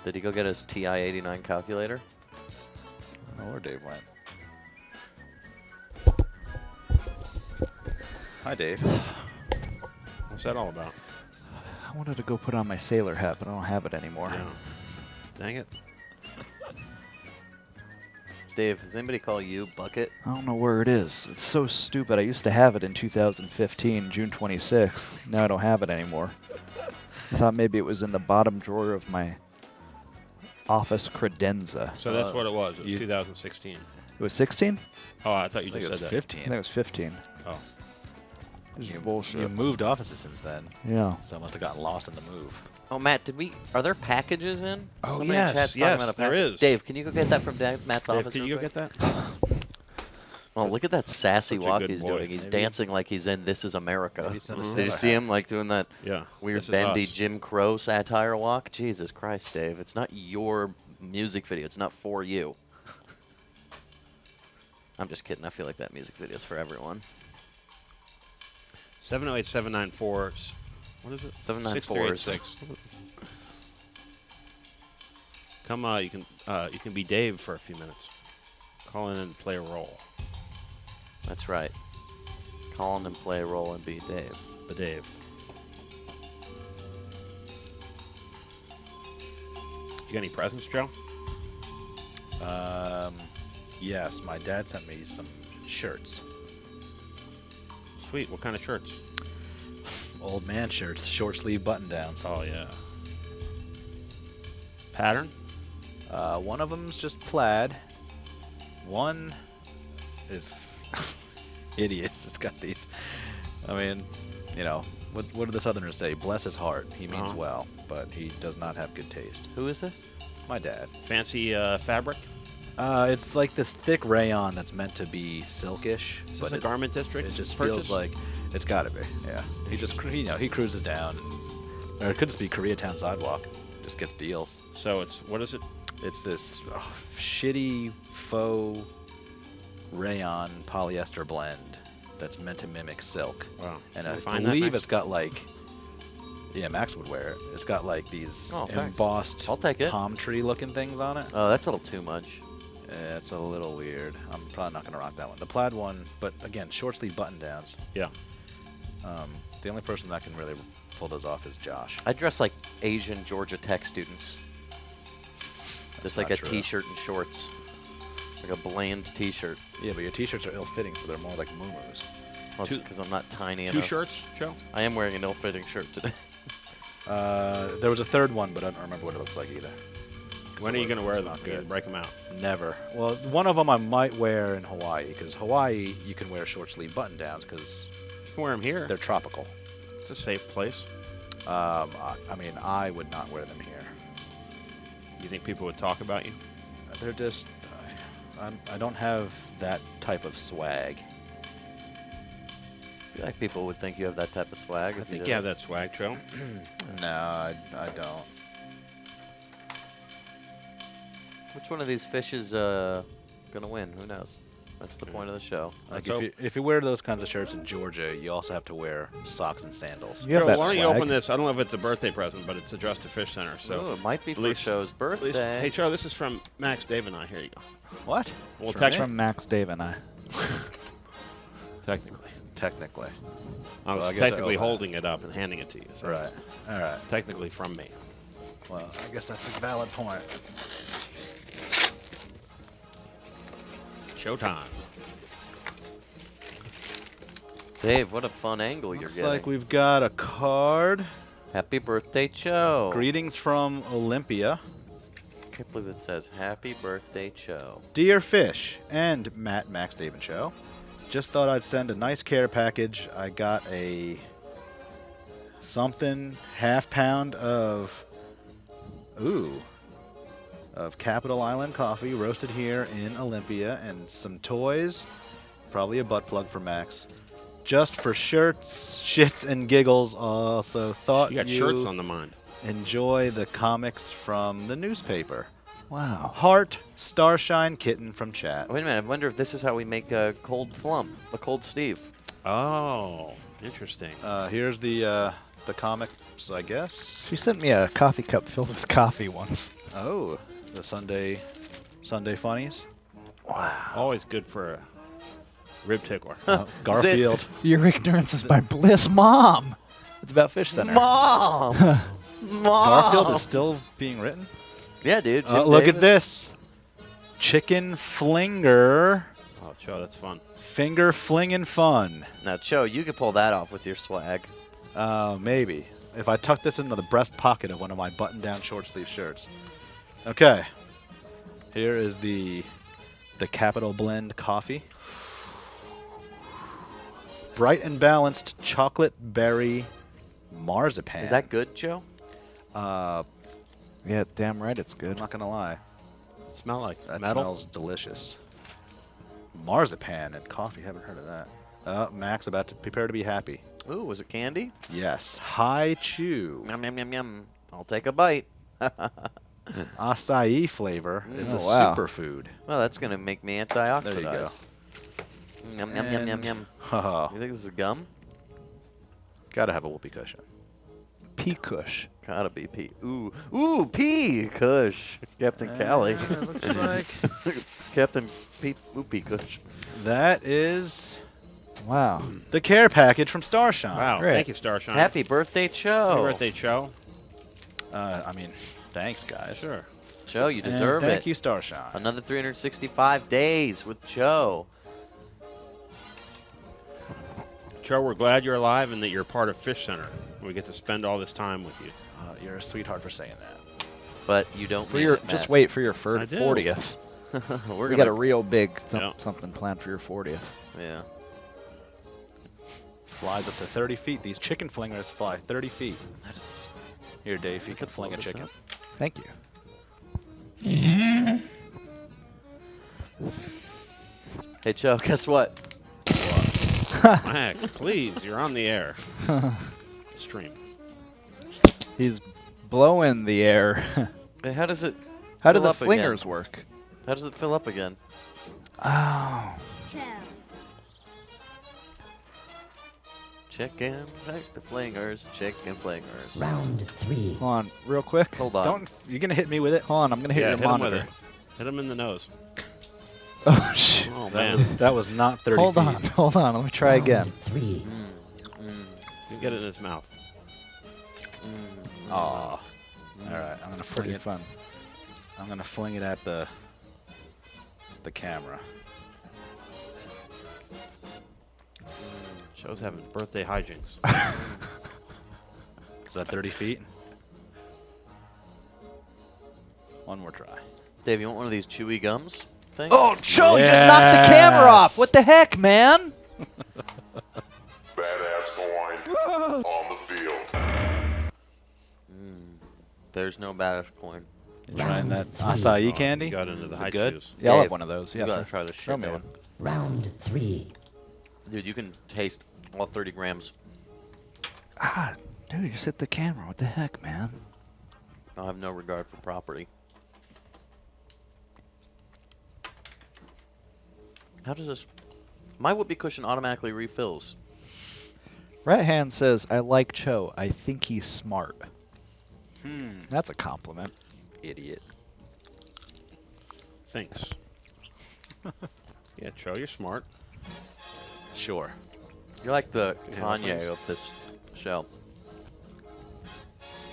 Did he go get his TI-89 calculator? I don't know where Dave went. Hi, Dave. What's that all about? I wanted to go put on my sailor hat, but I don't have it anymore. Yeah. Dang it. Dave, does anybody call you Bucket? I don't know where it is. It's so stupid. I used to have it in 2015, June 26th. Now I don't have it anymore. I thought maybe it was in the bottom drawer of my office credenza. So that's what it was. It was 2016. It was 16? Oh, I thought you I think just it said was that. 15. I think it was 15. Oh. This is bullshit. You moved offices since then. Yeah. So I must have gotten lost in the move. Oh, Matt, are there packages in? Oh, Somebody in yes, chat's talking yes, about a there package. is. Dave, can you go get that from Matt's Dave, office? can you go get that? Oh, look at that sassy Such a walk good he's boy. doing. He's Maybe- dancing like he's in This Is America. Maybe send us Did you another see hat. him like doing that Yeah. weird This Is bendy Us. Jim Crow satire walk? Jesus Christ, Dave. It's not your music video. It's not for you. I'm just kidding. I feel like that music video is for everyone. 708-794. What is it? 794s. Come, you can be Dave for a few minutes. Call in and play a role. That's right. Call in and play a role and be Dave. The Dave. You got any presents, Joe? Yes, my dad sent me some shirts. Sweet. What kind of shirts? Old man shirts, short sleeve button downs. Oh, yeah. Pattern? One of them's just plaid. One is idiots. It's got these. I mean, you know, what do the Southerners say? Bless his heart. He means well, but he does not have good taste. Who is this? My dad. Fancy fabric? It's like this thick rayon that's meant to be silkish. Is this a garment district? It just purchase? feels like it's got to be. Yeah. He just he cruises down, or it could just be Koreatown sidewalk. Just gets deals. So it's what is it? It's this shitty faux rayon polyester blend that's meant to mimic silk. Wow. And Can I we find that, believe Max? it's got like, yeah, Max would wear it. It's got like these Oh, thanks. embossed I'll take it. palm tree looking things on it. Oh, that's a little too much. Yeah, it's a little weird. I'm probably not going to rock that one. The plaid one, but again, short sleeve button downs. Yeah. The only person that can really pull those off is Josh. I dress like Asian Georgia Tech students. Just like a not true. t-shirt and shorts. Like a bland t-shirt. Yeah, but your t-shirts are ill-fitting, so they're more like muumuus. Well, because I'm not tiny Two enough. shirts, Joe? I am wearing an ill-fitting shirt today. There was a third one, but I don't remember what it looks like either. When are you going to wear It's them? not Are you going good. to break them out? Never. Well, one of them I might wear in Hawaii, because Hawaii you can wear short sleeve button downs because You can wear them here. they're tropical. It's a safe place. I mean, I would not wear them here. You think people would talk about you? They're just. I don't have that type of swag. I feel like people would think you have that type of swag. I if think did you have it. that swag, Joe. No, I don't. Which one of these fish is gonna win? Who knows? That's the point of the show. Like Let's if you wear those kinds of shirts in Georgia, you also have to wear socks and sandals. You have Joe, that why don't you swag. open this? I don't know if it's a birthday present, but it's addressed to Fishcenter. So Ooh, it might be at for least- Cho's at least- birthday. Hey, Joe, this is from Max, Dave, and I. Here you go. What? Well, For me? From Max, Dave, and I. Technically. Technically. I So was I get to technically open it. holding it up and handing it to you. So Right. it's All right. technically from me. Well, I guess that's a valid point. Showtime. Dave, what a fun angle Looks you're getting. like we've got a card. Happy birthday, Cho. Greetings from Olympia. Can't believe it says Happy Birthday, Cho. Dear Fish and Max, Dave, and Show. Just thought I'd send a nice care package. I got a something half-pound of Capital Island coffee roasted here in Olympia, and some toys Probably a butt plug for Max. Just for shits and giggles. Also thought You got shirts on the mind. Enjoy the comics from the newspaper. Wow. Heart, Starshine, Kitten from chat. Wait a minute. I wonder if this is how we make a cold flump, a cold Steve. Oh, interesting. Here's the comics, I guess. She sent me a coffee cup filled with coffee once. Oh, the Sunday funnies. Wow. Always good for a rib tickler. Garfield. Zits. Your ignorance is by bliss, Mom. It's about Fishcenter. Mom! Mom! Garfield is still being written? Yeah, dude. Jim Look Davis. at this. Chicken flinger. Oh, Choe, that's fun. Finger flinging fun. Now, Choe, you could pull that off with your swag. Maybe. If I tuck this into the breast pocket of one of my button-down short-sleeve shirts. Okay. Here is the Capital Blend coffee. Bright and balanced chocolate berry marzipan. Is that good, Joe? Yeah, damn right it's good. I'm not going to lie. Does it smell like That metal? smells delicious. Marzipan and coffee. Haven't heard of that. Max about to prepare to be happy. Ooh, was it candy? Yes. High chew. Yum, yum, yum, yum. I'll take a bite. Acai flavor. It's a wow. superfood. Well, that's going to make me antioxidized. There you go. Yum, yum, yum, yum, yum. Oh, You think this is gum? gotta have a whoopee cushion. Pea Kush. Gotta be pea. Ooh, pea Kush. Captain Callie. Looks like Captain Pea Kush. that is Wow. the care package from Starshine. Wow, Great. thank you, Starshine. Happy birthday, Choe. Happy birthday, Choe. I mean, thanks, guys. Sure. Choe, you And deserve thank it. you, Starshine. Another 365 days with Choe. Choe, we're glad you're alive and that you're part of Fishcenter. We get to spend all this time with you. You're a sweetheart for saying that. But you don't For mean your, it, just Matt. wait for your I do. 40th. We're We got a gonna. real big Yeah. something planned for your 40th. Yeah. Flies up to 30 feet. These chicken flingers fly 30 feet. That is. Here, Dave, you I can could fling a blow this chicken. up. Thank you. Hey, Choe, guess what? Max, please, you're on the air. Stream. He's blowing the air. Hey, how does it? How do fill the up again? flingers work? How does it fill up again? Oh. Chicken, like the flingers, chicken flingers. Round 3. Hold on, real quick. Hold on. Don't. You're gonna hit me with it. Hold on, I'm gonna hit Yeah, your hit him with monitor. it. Hit him in the nose. Oh shit. Oh, That man. that was not 30 Hold feet. on, hold on. Let me try again. 3. You get it in his mouth. Aw. All right, I'm gonna fling Pretty it. fun. I'm gonna fling it at the camera. Choe's having birthday hijinks. Is that 30 feet? One more try. Dave, you want one of these chewy gums things? Oh, Choe just knocked the camera off. What the heck, man? Badass coin on the field. There's no badass coin. You trying that acai candy? You got into the Is high it good? chews. Yeah, I'll have Dave, one of those. You Yeah, gotta sure. try this Show shit, me man. one. Round 3. Dude, you can taste all 30 grams. Ah, dude, you just hit the camera. What the heck, man? I have no regard for property. How does this? My whoopee cushion automatically refills. Right hand says, I like Choe. I think he's smart. That's a compliment. Idiot. Thanks. Yeah, Choe, you're smart. Sure. You're like the Yeah, Kanye thanks. of this show.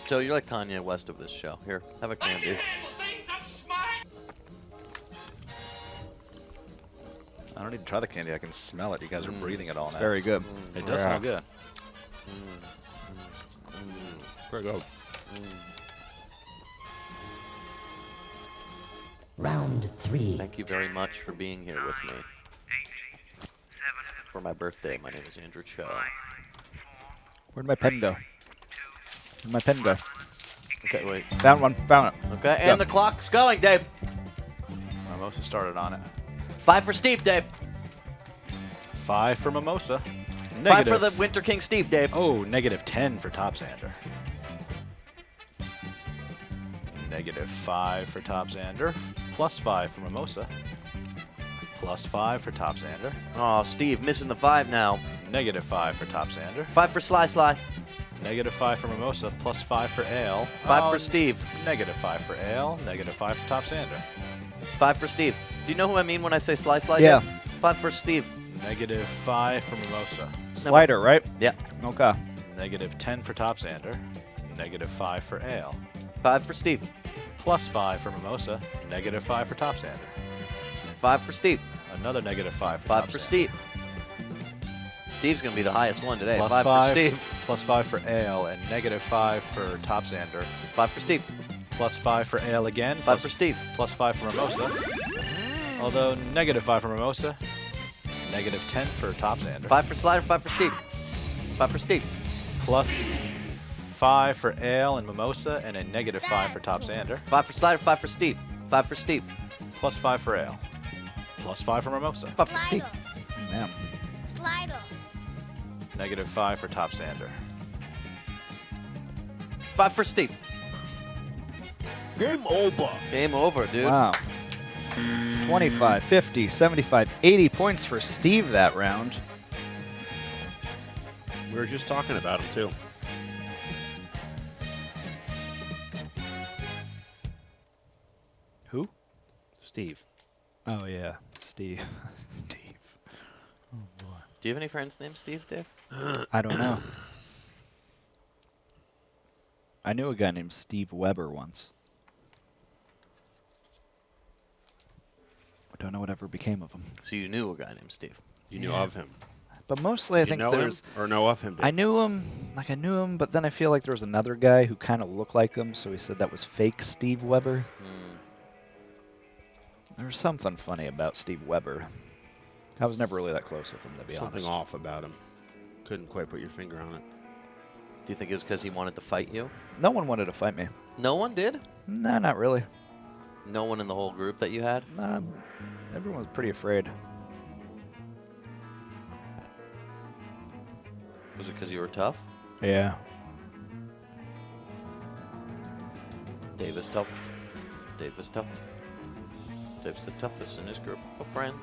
So you're like Kanye West of this show. Here, have a candy. I don't need to try the candy. I can smell it. You guys are breathing it all now. Very good. It does smell good. Very good. Round 3. Thank you very much for being here with me. For my birthday, my name is Andrew Choe. Where'd my pen go? Where'd my pen go? Okay, wait. Found one. Found it. Okay, and the clock's going, Dave. I mostly started on it. 5 for Steve, Dave. 5 for Mimosa. 5 for the Winter King Steve, Dave. Oh, negative 10 for Top Xander. Negative 5 for Top Xander. Plus 5 for Mimosa. Plus 5 for Top Xander. Oh, Steve missing the 5 now. Negative 5 for Top Xander. 5 for Sly. Negative 5 for Mimosa. Plus 5 for Ale. 5 for Steve. Negative 5 for Ale. Negative 5 for Top Xander. 5 for Steve. Do you know who I mean when I say Sly? Yeah. 5 for Steve. Negative 5 for Mimosa. Slider, right? Yeah. Okay. Negative 10 for Top Xander. Negative 5 for Ale. 5 for Steve. Plus 5 for Mimosa. Negative 5 for Top Xander. 5 for Steve. Another negative 5 for 5 Top for Xander. Steve. Steve's going to be the highest one today. Plus 5 for Steve. Plus 5 for Ale and negative 5 for Top Xander. 5 for Steve. Plus 5 for Ale again. 5 for Steve. Plus 5 for Mimosa. Although negative 5 for Mimosa. Negative 10 for Top Xander. 5 for Slider, 5 for Steve. 5 for Steve. Plus 5 for Ale and Mimosa and a negative 5 for Top Xander. 5 for Slider, 5 for Steve. 5 for Steve. Plus 5 for Ale. Plus 5 for Mimosa. 5 for Steve. Damn. Slider. Negative 5 for Top Xander. 5 for Steve. Game over. Game over, dude. Wow. 25, 50, 75, 80 points for Steve that round. We were just talking about him, too. Who? Steve. Oh, yeah. Steve. Steve. Oh, boy. Do you have any friends named Steve, Dave? I don't know. I knew a guy named Steve Weber once. I don't know whatever became of him. So you knew a guy named Steve. You knew of him. But mostly I You think know there's... him or know of him, Dave? I knew him, but then I feel like there was another guy who kind of looked like him, so he said that was fake Steve Weber. There was something funny about Steve Weber. I was never really that close with him, to be Something honest. off about him. Couldn't quite put your finger on it. Do you think it was because he wanted to fight you? No one wanted to fight me. No one did? No, not really. No one in the whole group that you had? Nah, everyone was pretty afraid. Was it because you were tough? Yeah. Dave is tough. Dave is tough. Dave's the toughest in his group of friends.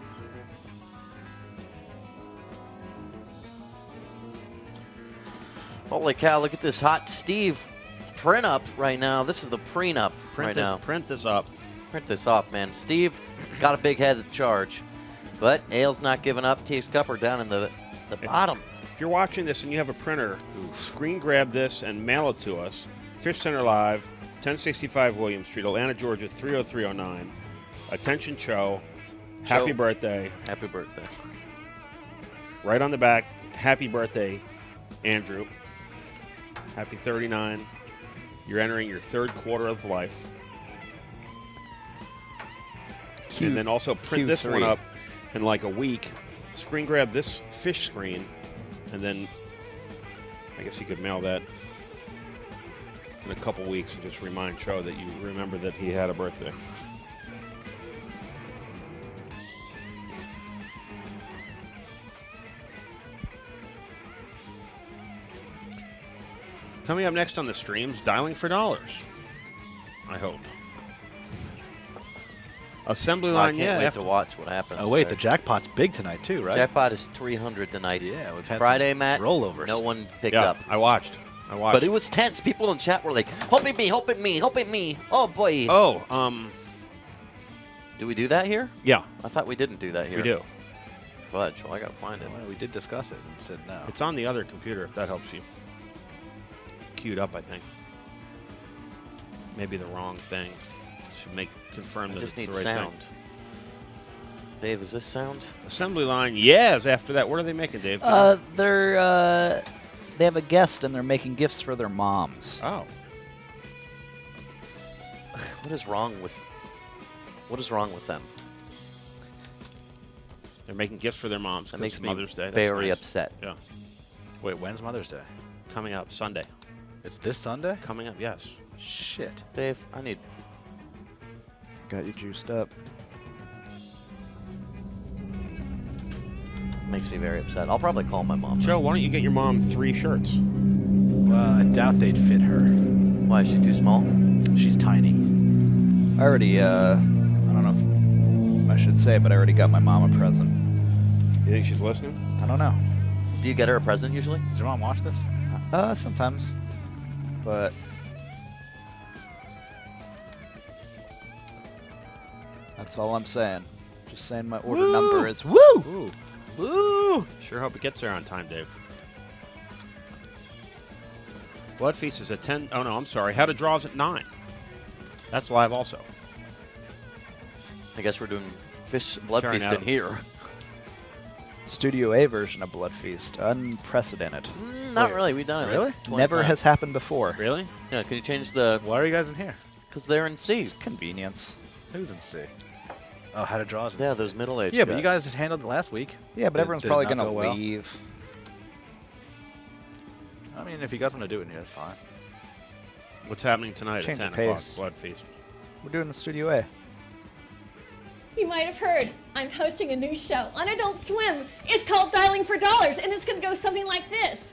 Holy cow, look at this hot Steve print up right now. This is the prenup right now. Print this up. Print this off, man. Steve got a big head to charge. But Ale's not giving up. T.X. Cupper down in the bottom. If you're watching this and you have a printer, screen grab this and mail it to us. Fishcenter Live, 1065 William Street, Atlanta, Georgia, 30309. Attention, Choe. Happy birthday. Happy birthday. Right on the back, happy birthday, Andrew. Happy 39. You're entering your third quarter of life. And then also print this one up in like a week. Screen grab this fish screen, and then I guess you could mail that in a couple weeks and just remind Choe that you remember that he had a birthday. Coming up next on the streams, dialing for dollars. I hope. Assembly line, I can't wait to watch what happens. Oh, wait, there. the jackpot's big tonight, too, right? Jackpot is 300 tonight. Yeah, we've had Friday, some Matt. rollovers. No one picked Yeah, up. I watched. But it was tense. People in chat were like, "Help me! Help me! Help me! Oh boy!" Oh, Do we do that here? Yeah. I thought we didn't do that here. We do. Fudge. Well, I gotta find it. Well, we did discuss it and said no. It's on the other computer, if that helps you. Queued up, I think. Maybe the wrong thing. Should confirm I that just it's need the right sound. thing. Dave, is this sound? Assembly line, yes. After that, what are they making, Dave? They have a guest and they're making gifts for their moms. Oh. What is wrong with them? They're making gifts for their moms. That 'cause makes me Mother's Day. That's very nice. upset. Yeah. Wait, when's Mother's Day? Coming up Sunday. It's this Sunday? Coming up, yes. Shit. Dave, I need... Got you juiced up. makes me very upset. I'll probably call my mom. Joe, why don't you get your mom 3 shirts? I doubt they'd fit her. Why, is she too small? She's tiny. I already, I don't know if I should say, but I already got my mom a present. You think she's listening? I don't know. Do you get her a present usually? Does your mom watch this? Sometimes. But that's all I'm saying. Just saying my order number is woo! Ooh. Woo! Sure hope it gets there on time, Dave. Blood Feast is at 10. Oh, no, I'm sorry. How to Draw is at 9. That's live also. I guess we're doing Blood Feast in here. Studio A version of Blood Feast. Unprecedented. Not really. We've done it. Really? Like 20 Never times. has happened before. Really? Yeah, can you change the... Why are you guys in here? Because they're in C. It's convenience. Who's in C? Oh, How to Draw is in Yeah, C. those middle-aged Yeah, but you guys handled it last week. Yeah, but everyone's Did it probably not going to go well? leave. I mean, if you guys want to do it in here, that's fine. What's happening tonight Change at the 10 o'clock? pace. Blood Feast. We're doing the Studio A. You might have heard I'm hosting a new show on Adult Swim. It's called Dialing for Dollars, and it's going to go something like this.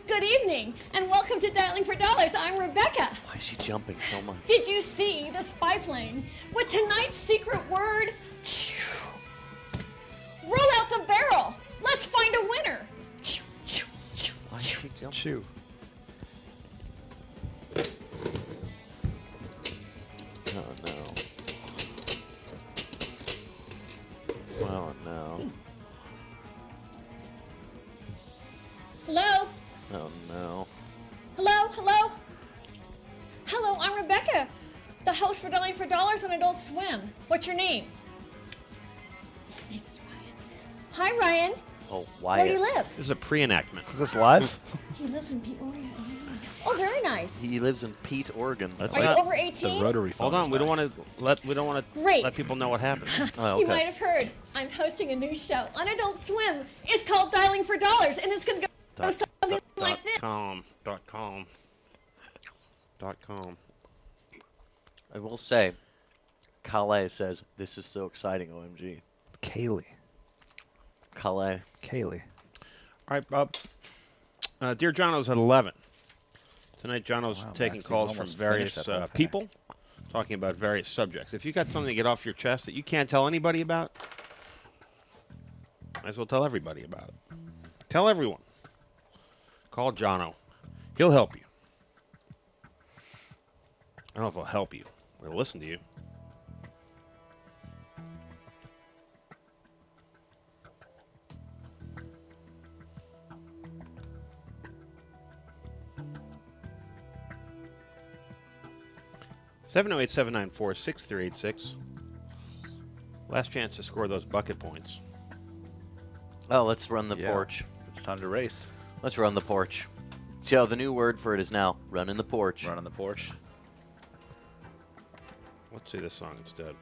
Good evening, and welcome to Dialing for Dollars. I'm Rebecca. Why is she jumping so much? Did you see the spy plane? With tonight's secret word, roll out the barrel. Let's find a winner. Why is she jumping? Chew. Oh, no. Oh, no. Hello? Oh, no. Hello? Hello? Hello, I'm Rebecca, the host for Dialing for Dollars on Adult Swim. What's your name? His name is Ryan. Hi, Ryan. Oh, Where do you Wyatt. live? This is a pre-enactment. Is this live? He lives in Peoria. Oh, very nice. He lives in Pete, Oregon. That's Are you not. over 18? The rotary phone. Hold on. is We don't back. want to Great. let people know what happened. Oh, You okay. might have heard I'm hosting a new show on Adult Swim. It's called Dialing for Dollars, and it's going to go something like this. .com. I will say, Calais says, this is so exciting, OMG. Kaylee. Calais. Kaylee. All right, Bob. Dear Jono's at 11. Tonight, Jono's Wow, taking Max, you calls from almost various finished that whole pack. people, talking about various subjects. If you got something to get off your chest that you can't tell anybody about, might as well tell everybody about it. Tell everyone. Call Jono. He'll help you. I don't know if he'll help you or listen to you. Seven zero 794-6386. Last chance to score those bucket points. Oh, let's run the Yeah. porch. It's time to race. Let's run the porch. Joe, the new word for it is now run in the porch. Run on the porch. Let's see this song instead.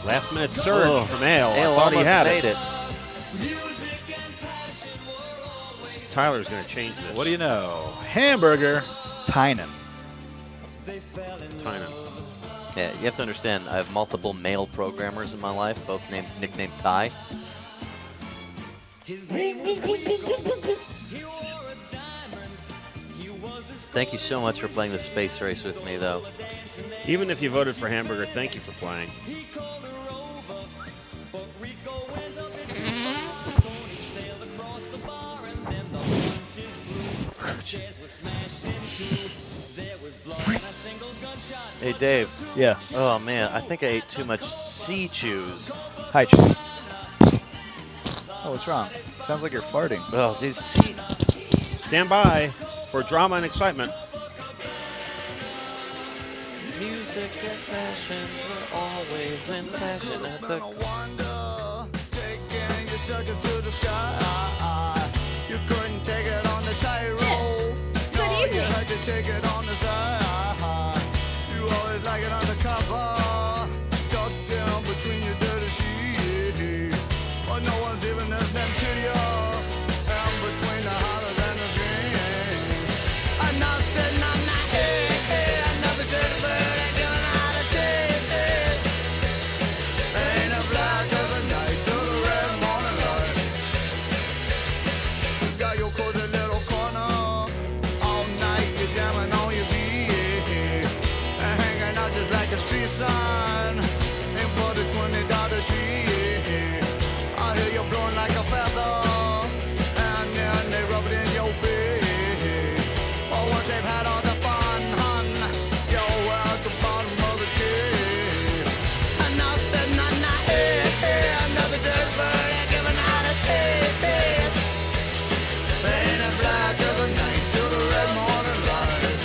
Last minute surge from Ale. I thought he almost had made it. Tyler's going to change this. What do you know? Hamburger. Tynan. Tynan. Yeah, you have to understand, I have multiple male programmers in my life, both nicknamed Ty. Thank you so much for playing the space race with me, though. Even if you voted for Hamburger, thank you for playing. Hey, Dave. Yeah. Oh, man, I think I ate too much sea chews. Hi, Chew. Oh, what's wrong? Sounds like you're farting. Oh, these sea... Stand by for drama and excitement. Music music and fashion were always in fashion at the wonder, taking your circus to the sky. You couldn't take it on the tightrope. Good You evening. had to take it on the side. You always like it undercover, tucked down between your dirty sheets. But no one's even listening to you. And between the hollers and the screams, I'm not sitting on that head. Another dirty bird ain't giving out a taste. Ain't a black of the night till the red morning light. You got your cozy little corner. All night you're jamming on your beat. And hanging out just like a street sign. Ain't but a $20 tree. I hear you blowing like a feather. And then they rub it in your face. Oh, once they've had all the fun, hun, you're at the bottom of the cave. And now sitting on the head, another dirty bird ain't giving out a taste. Ain't a black of the night till the red morning light.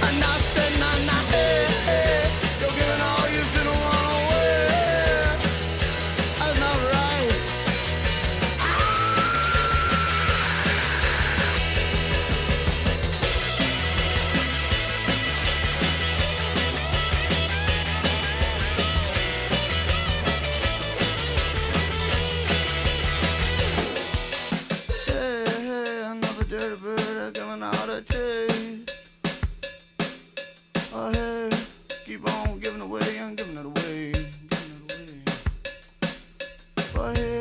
And now sitting on the head, you're giving all you should want away. That's not right. Hey, hey, another dirty bird coming out of taste. Oh, hey, keep on giving away and giving it away, giving it away. Oh, hey.